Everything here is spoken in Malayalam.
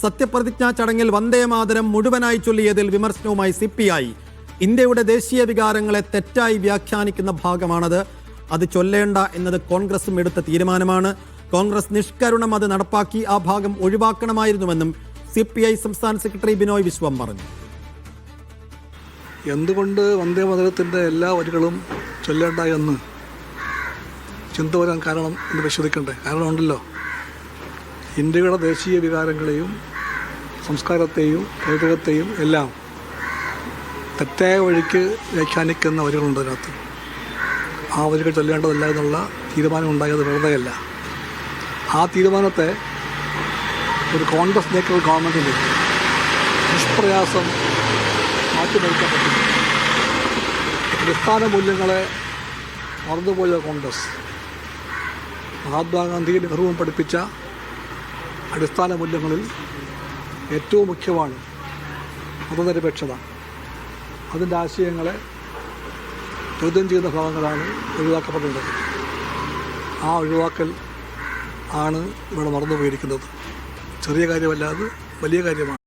സത്യപ്രതിജ്ഞാ ചടങ്ങിൽ വന്ദേമാതരം മുഴുവനായി ചൊല്ലിയതിൽ വിമർശനവുമായി സിപിഐ. ഇന്ത്യയുടെ ദേശീയ വികാരങ്ങളെ തെറ്റായി വ്യാഖ്യാനിക്കുന്ന ഭാഗമാണത്. അത് ചൊല്ലേണ്ട എന്നത് കോൺഗ്രസും എടുത്ത തീരുമാനമാണ്. കോൺഗ്രസ് നിഷ്കരുണം അത് നടപ്പാക്കി. ആ ഭാഗം ഒഴിവാക്കണമായിരുന്നുവെന്നും സിപിഐ സംസ്ഥാന സെക്രട്ടറി ബിനോയ് വിശ്വം പറഞ്ഞു. എന്തുകൊണ്ട് വന്ദേമാതരത്തിൻ്റെ എല്ലാ വരികളും ചൊല്ലേണ്ട എന്ന് ചിന്ത വരാൻ കാരണം എന്ന് പരിശോധിക്കണ്ടേ? കാരണമുണ്ടല്ലോ. ഇന്ത്യയുടെ ദേശീയ വികാരങ്ങളെയും സംസ്കാരത്തെയും പൈതൃകത്തെയും എല്ലാം തെറ്റായ വഴിക്ക് വ്യാഖ്യാനിക്കുന്ന വരികളുണ്ട് അതിനകത്ത്. ആ വരികൾ ചൊല്ലേണ്ടതല്ല എന്നുള്ള തീരുമാനമുണ്ടായത് വെറുതെയല്ല. ആ തീരുമാനത്തെ ഒരു കോൺഗ്രസ് നേതൃത്വ ഗവൺമെൻറ്റിന് നിഷ്പ്രയാസം മാറ്റിമറിക്കാൻ പറ്റും. അടിസ്ഥാന മൂല്യങ്ങളെ മറന്നുപോയ കോൺഗ്രസ് മഹാത്മാഗാന്ധിയും നെഹ്റുവും പഠിപ്പിച്ച അടിസ്ഥാന മൂല്യങ്ങളിൽ ഏറ്റവും മുഖ്യമാണ് മതനിരപേക്ഷത. അതിൻ്റെ ആശയങ്ങളെ ചോദ്യം ചെയ്യുന്ന ഭാഗങ്ങളാണ് ഒഴിവാക്കപ്പെടേണ്ടത്. ആ ഒഴിവാക്കൽ ആണ് ഇവിടെ മറന്നുപോയിരിക്കുന്നത്. ചെറിയ കാര്യമല്ല, അത് വലിയ കാര്യമാണ്.